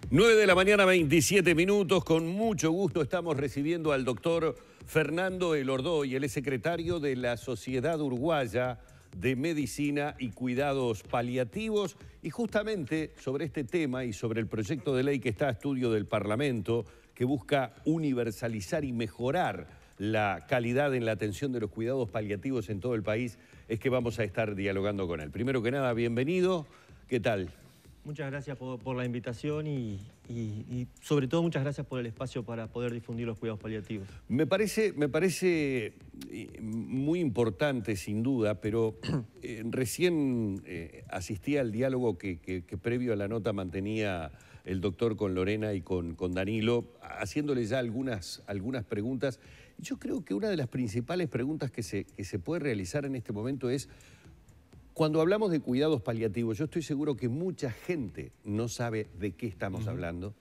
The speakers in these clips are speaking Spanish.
9 de la mañana, 27 minutos. Con mucho gusto estamos recibiendo al doctor Fernando Elordoy. Él es secretario de la Sociedad Uruguaya de Medicina y Cuidados Paliativos. Y justamente sobre este tema y sobre el proyecto de ley que está a estudio del Parlamento, que busca universalizar y mejorar la calidad en la atención de los cuidados paliativos en todo el país, es que vamos a estar dialogando con él. Primero que nada, bienvenido. ¿Qué tal? Muchas gracias por la invitación y sobre todo muchas gracias por el espacio para poder difundir los cuidados paliativos. Me parece muy importante, sin duda, pero recién asistí al diálogo que previo a la nota mantenía el doctor con Lorena y con Danilo, haciéndole ya algunas preguntas. Yo creo que una de las principales preguntas que se puede realizar en este momento es: cuando hablamos de cuidados paliativos, yo estoy seguro que mucha gente no sabe de qué estamos hablando,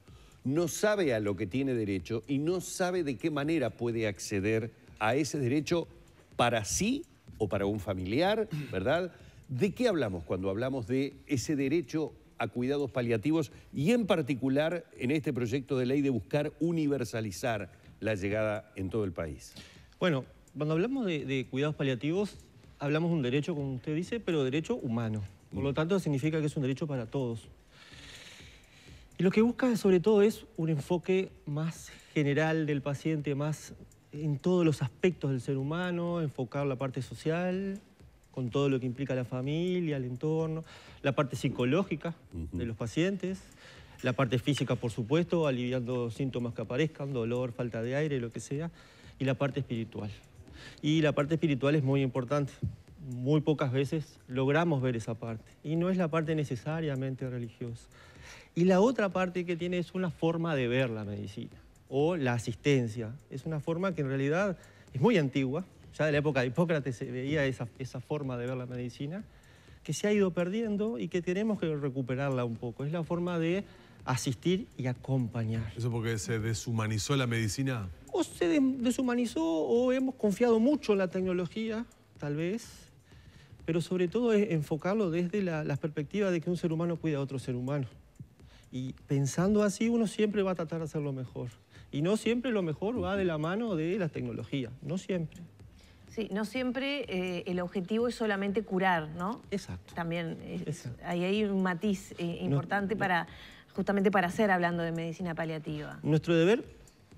no sabe a lo que tiene derecho y no sabe de qué manera puede acceder a ese derecho para sí o para un familiar, ¿verdad? ¿De qué hablamos cuando hablamos de ese derecho a cuidados paliativos y en particular en este proyecto de ley de buscar universalizar la llegada en todo el país? Bueno, cuando hablamos de cuidados paliativos, hablamos de un derecho, como usted dice, pero derecho humano. Por lo tanto, significa que es un derecho para todos. Y lo que busca, sobre todo, es un enfoque más general del paciente, más en todos los aspectos del ser humano, enfocar la parte social, con todo lo que implica la familia, el entorno, la parte psicológica de los pacientes, la parte física, por supuesto, aliviando síntomas que aparezcan, dolor, falta de aire, lo que sea, y la parte espiritual. Y la parte espiritual es muy importante. Muy pocas veces logramos ver esa parte. Y no es la parte necesariamente religiosa. Y la otra parte que tiene es una forma de ver la medicina o la asistencia. Es una forma que en realidad es muy antigua. Ya de la época de Hipócrates se veía esa forma de ver la medicina, que se ha ido perdiendo y que tenemos que recuperarla un poco. Es la forma de asistir y acompañar. ¿Eso porque se deshumanizó la medicina? O se deshumanizó o hemos confiado mucho en la tecnología, tal vez, pero sobre todo es enfocarlo desde la perspectiva de que un ser humano cuida a otro ser humano. Y pensando así, uno siempre va a tratar de hacerlo mejor. Y no siempre lo mejor va de la mano de la tecnología, no siempre. Sí, no siempre el objetivo es solamente curar, ¿no? Exacto. También Exacto. ahí hay un matiz importante justamente para hacer, hablando de medicina paliativa. Nuestro deber,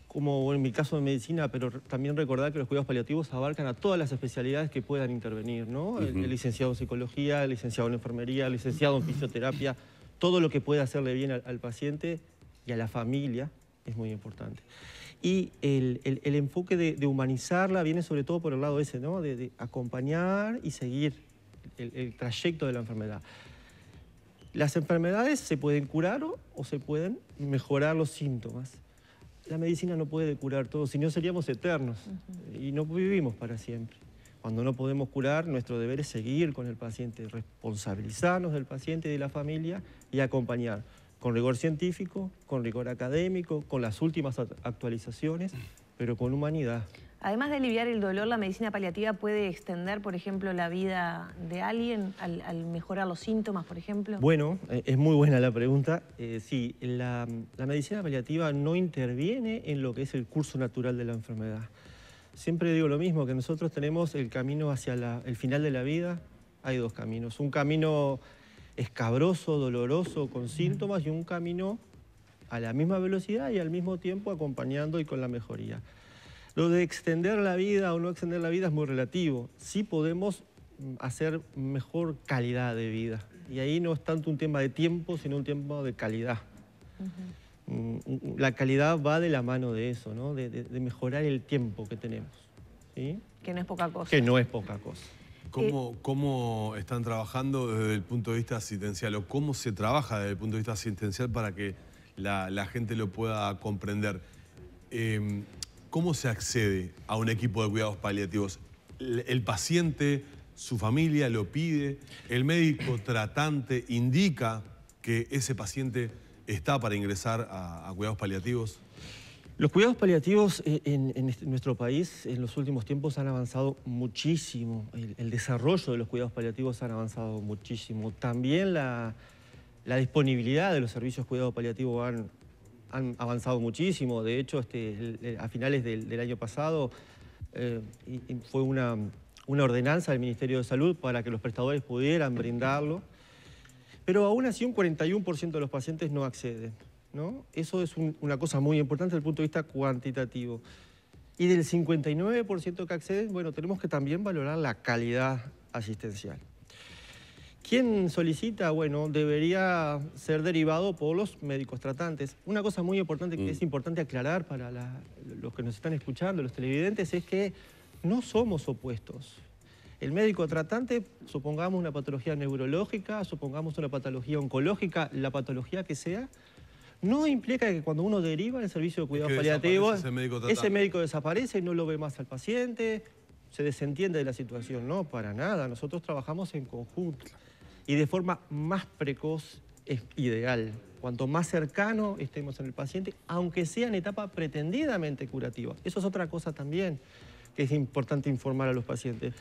como en mi caso de medicina, pero también recordar que los cuidados paliativos abarcan a todas las especialidades que puedan intervenir, ¿no? El licenciado en psicología, el licenciado en enfermería, el licenciado en fisioterapia, todo lo que pueda hacerle bien al paciente y a la familia es muy importante. Y el enfoque de humanizarla viene sobre todo por el lado ese, ¿no? De acompañar y seguir el trayecto de la enfermedad. Las enfermedades se pueden curar o se pueden mejorar los síntomas. La medicina no puede curar todo, si no seríamos eternos y no vivimos para siempre. Cuando no podemos curar, nuestro deber es seguir con el paciente, responsabilizarnos del paciente y de la familia y acompañar con rigor científico, con rigor académico, con las últimas actualizaciones, pero con humanidad. Además de aliviar el dolor, ¿la medicina paliativa puede extender, por ejemplo, la vida de alguien al mejorar los síntomas, por ejemplo? Bueno, es muy buena la pregunta. Sí, la medicina paliativa no interviene en lo que es el curso natural de la enfermedad. Siempre digo lo mismo, que nosotros tenemos el camino hacia el final de la vida. Hay dos caminos, un camino escabroso, doloroso, con síntomas, y un camino a la misma velocidad y al mismo tiempo acompañando y con la mejoría. Lo de extender la vida o no extender la vida es muy relativo. Sí podemos hacer mejor calidad de vida. Y ahí no es tanto un tema de tiempo, sino un tema de calidad. La calidad va de la mano de eso, ¿no? De mejorar el tiempo que tenemos, ¿sí? Que no es poca cosa. Que no es poca cosa. ¿Cómo están trabajando desde el punto de vista asistencial o cómo se trabaja desde el punto de vista asistencial para que la gente lo pueda comprender? ¿Cómo se accede a un equipo de cuidados paliativos? ¿El paciente, su familia lo pide? ¿El médico tratante indica que ese paciente está para ingresar a cuidados paliativos? Los cuidados paliativos en nuestro país en los últimos tiempos han avanzado muchísimo. El desarrollo de los cuidados paliativos han avanzado muchísimo. También la La disponibilidad de los servicios de cuidado paliativo han avanzado muchísimo. De hecho, a finales del año pasado fue una ordenanza del Ministerio de Salud para que los prestadores pudieran brindarlo. Pero aún así un 41% de los pacientes no acceden, ¿no? Eso es una cosa muy importante desde el punto de vista cuantitativo. Y del 59% que acceden, bueno, tenemos que también valorar la calidad asistencial. ¿Quién solicita? Bueno, debería ser derivado por los médicos tratantes. Una cosa muy importante que es importante aclarar para los que nos están escuchando, los televidentes, es que no somos opuestos. El médico tratante, supongamos una patología neurológica, supongamos una patología oncológica, la patología que sea, no implica que cuando uno deriva el servicio de cuidados paliativos, ese médico desaparece y no lo ve más al paciente, se desentiende de la situación. No, para nada. Nosotros trabajamos en conjunto y de forma más precoz es ideal. Cuanto más cercano estemos en el paciente, aunque sea en etapa pretendidamente curativa. Eso es otra cosa también que es importante informar a los pacientes.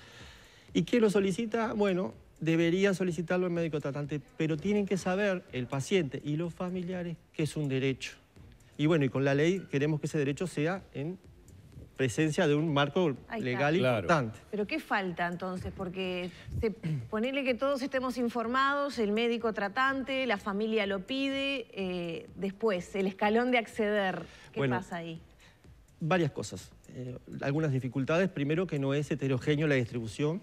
¿Y quién lo solicita? Bueno, debería solicitarlo el médico tratante, pero tienen que saber el paciente y los familiares que es un derecho. Y bueno, y con la ley queremos que ese derecho sea en presencia de un marco legal importante. ¿Pero qué falta entonces? Porque ponerle que todos estemos informados, el médico tratante, la familia lo pide, después, el escalón de acceder, ¿qué pasa ahí? Varias cosas. Algunas dificultades. Primero, que no es heterogéneo la distribución.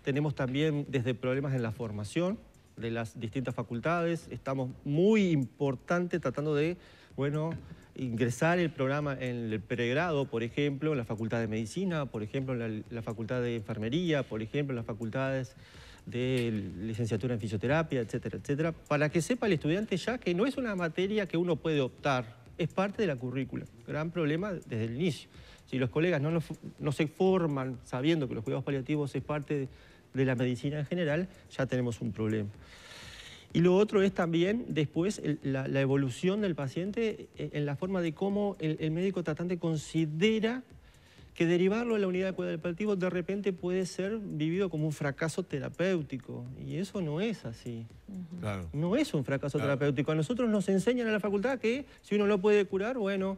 Tenemos también desde problemas en la formación de las distintas facultades. Estamos muy importante tratando de, bueno, ingresar el programa en el pregrado, por ejemplo, en la Facultad de Medicina, por ejemplo, en la Facultad de Enfermería, por ejemplo, en las facultades de licenciatura en fisioterapia, etcétera, etcétera, para que sepa el estudiante ya que no es una materia que uno puede optar, es parte de la currícula. Gran problema desde el inicio. Si los colegas no se forman sabiendo que los cuidados paliativos es parte de la medicina en general, ya tenemos un problema. Y lo otro es también después la evolución del paciente en la forma de cómo el médico tratante considera que derivarlo a la unidad de cuidado paliativo de repente puede ser vivido como un fracaso terapéutico. Y eso no es así. Claro. No es un fracaso terapéutico. A nosotros nos enseñan en la facultad que si uno no puede curar, bueno,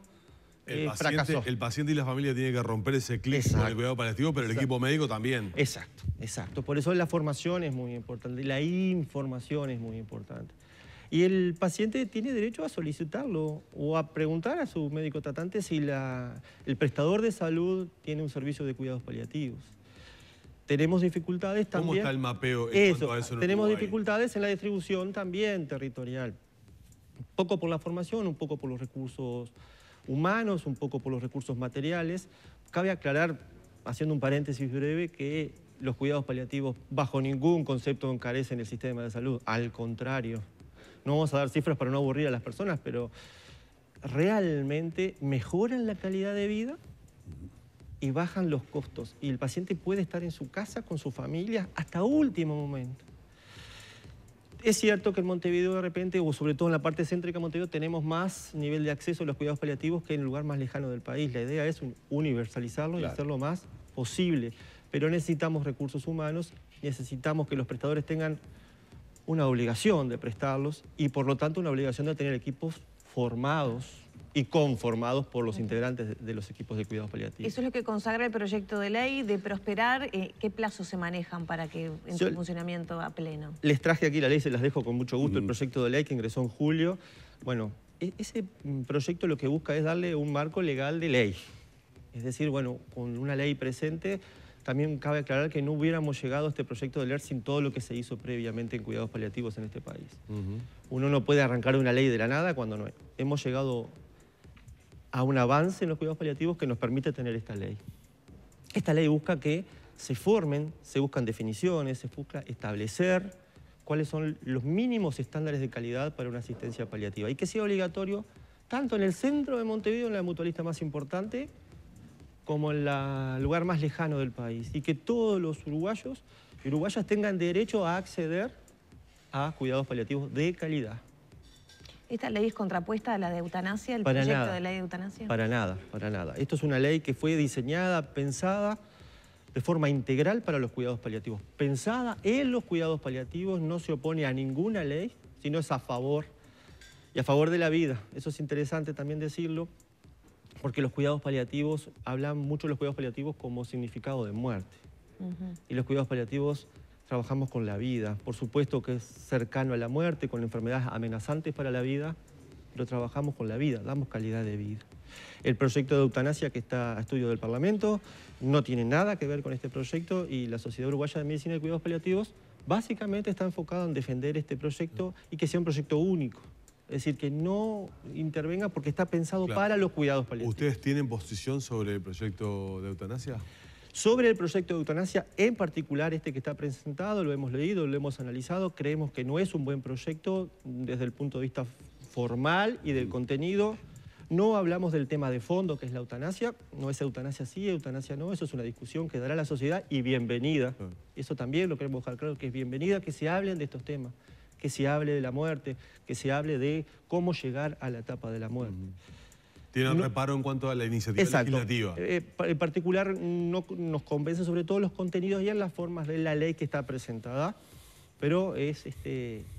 fracasó. El paciente y la familia tienen que romper ese clic con el cuidado paliativo, pero el equipo médico también. Exacto, exacto. Por eso la formación es muy importante, la información es muy importante. Y el paciente tiene derecho a solicitarlo o a preguntar a su médico tratante si el prestador de salud tiene un servicio de cuidados paliativos. Tenemos dificultades también. ¿Cómo está el mapeo en cuanto a eso en tenemos Uruguay? Dificultades en la distribución también territorial. Un poco por la formación, un poco por los recursos humanos, un poco por los recursos materiales. Cabe aclarar, haciendo un paréntesis breve, que los cuidados paliativos bajo ningún concepto encarecen el sistema de salud. Al contrario. No vamos a dar cifras para no aburrir a las personas, pero realmente mejoran la calidad de vida y bajan los costos. Y el paciente puede estar en su casa con su familia hasta último momento. Es cierto que en Montevideo de repente, o sobre todo en la parte céntrica de Montevideo, tenemos más nivel de acceso a los cuidados paliativos que en el lugar más lejano del país. La idea es universalizarlo y hacerlo más posible. Pero necesitamos recursos humanos, necesitamos que los prestadores tengan una obligación de prestarlos y por lo tanto una obligación de tener equipos formados y conformados por los integrantes de los equipos de cuidados paliativos. Eso es lo que consagra el proyecto de ley de Prosperar. ¿Qué plazos se manejan para que entre en funcionamiento a pleno? Les traje aquí la ley, se las dejo con mucho gusto, el proyecto de ley que ingresó en julio. Bueno, ese proyecto lo que busca es darle un marco legal de ley. Es decir, bueno, con una ley presente. También cabe aclarar que no hubiéramos llegado a este proyecto de ley sin todo lo que se hizo previamente en cuidados paliativos en este país. Uno no puede arrancar una ley de la nada cuando no hemos llegado a un avance en los cuidados paliativos que nos permite tener esta ley. Esta ley busca que se formen, se buscan definiciones, se busca establecer cuáles son los mínimos estándares de calidad para una asistencia paliativa y que sea obligatorio tanto en el centro de Montevideo, en la mutualista más importante, como en el lugar más lejano del país, y que todos los uruguayos y uruguayas tengan derecho a acceder a cuidados paliativos de calidad. ¿Esta ley es contrapuesta a la de eutanasia, el proyecto de ley de eutanasia? Para nada, para nada. Esto es una ley que fue diseñada, pensada de forma integral para los cuidados paliativos. Pensada en los cuidados paliativos, no se opone a ninguna ley, sino es a favor y a favor de la vida. Eso es interesante también decirlo, porque los cuidados paliativos, hablan mucho de los cuidados paliativos como significado de muerte. Y los cuidados paliativos trabajamos con la vida. Por supuesto que es cercano a la muerte, con enfermedades amenazantes para la vida, pero trabajamos con la vida, damos calidad de vida. El proyecto de eutanasia que está a estudio del Parlamento no tiene nada que ver con este proyecto y la Sociedad Uruguaya de Medicina y Cuidados Paliativos básicamente está enfocada en defender este proyecto y que sea un proyecto único. Es decir, que no intervenga porque está pensado para los cuidados paliativos. ¿Ustedes tienen posición sobre el proyecto de eutanasia? Sobre el proyecto de eutanasia, en particular este que está presentado, lo hemos leído, lo hemos analizado, creemos que no es un buen proyecto desde el punto de vista formal y del contenido. No hablamos del tema de fondo, que es la eutanasia. No es eutanasia sí, eutanasia no. Eso es una discusión que dará la sociedad y bienvenida. Eso también lo queremos dejar claro, que es bienvenida que se hablen de estos temas, que se hable de la muerte, que se hable de cómo llegar a la etapa de la muerte. ¿Tienen reparo en cuanto a la iniciativa legislativa? En particular, no nos convence sobre todo los contenidos y en las formas de la ley que está presentada, pero es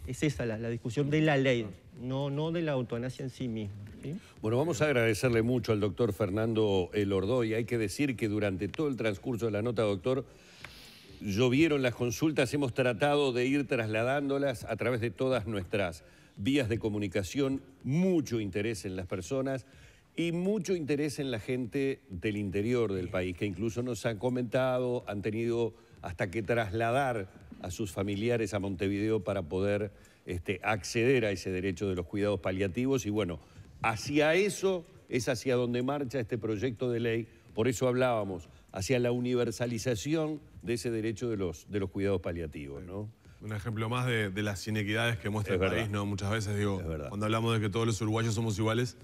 esa la discusión de la ley, no de la eutanasia en sí misma. ¿Sí? Bueno, vamos a agradecerle mucho al doctor Fernando Elordoy. Hay que decir que durante todo el transcurso de la nota, doctor, llovieron las consultas, hemos tratado de ir trasladándolas a través de todas nuestras vías de comunicación, mucho interés en las personas y mucho interés en la gente del interior del país, que incluso nos han comentado, han tenido hasta que trasladar a sus familiares a Montevideo para poder acceder a ese derecho de los cuidados paliativos. Y bueno, hacia eso es hacia donde marcha este proyecto de ley, por eso hablábamos, hacia la universalización de ese derecho de los cuidados paliativos, ¿no? Un ejemplo más de las inequidades que muestra el país, ¿no? Muchas veces digo, cuando hablamos de que todos los uruguayos somos iguales,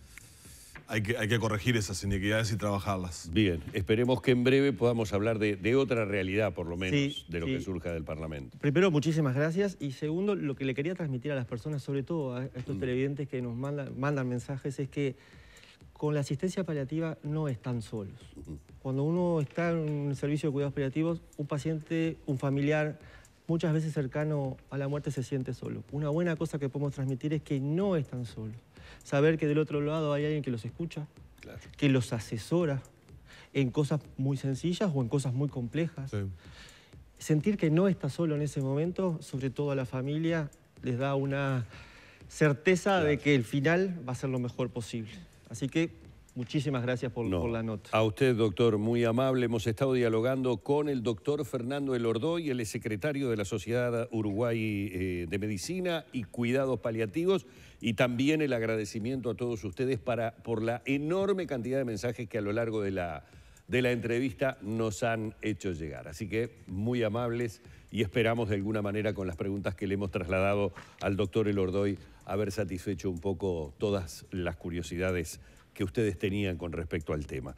hay que corregir esas inequidades y trabajarlas. Bien, esperemos que en breve podamos hablar de otra realidad, por lo menos, Sí, de lo que surja del Parlamento. Primero, muchísimas gracias. Y segundo, lo que le quería transmitir a las personas, sobre todo a estos televidentes que nos mandan mensajes, es que con la asistencia paliativa no están solos. Cuando uno está en un servicio de cuidados paliativos, un paciente, un familiar, muchas veces cercano a la muerte se siente solo. Una buena cosa que podemos transmitir es que no están solos. Saber que del otro lado hay alguien que los escucha, que los asesora en cosas muy sencillas o en cosas muy complejas. Sí. Sentir que no está solo en ese momento, sobre todo a la familia, les da una certeza de que el final va a ser lo mejor posible. Así que muchísimas gracias por la nota. A usted, doctor, muy amable. Hemos estado dialogando con el doctor Fernando Elordoy, él es secretario de la Sociedad Uruguay de Medicina y Cuidados Paliativos, y también el agradecimiento a todos ustedes por la enorme cantidad de mensajes que a lo largo de la entrevista nos han hecho llegar. Así que muy amables y esperamos de alguna manera con las preguntas que le hemos trasladado al doctor Elordoy haber satisfecho un poco todas las curiosidades que ustedes tenían con respecto al tema.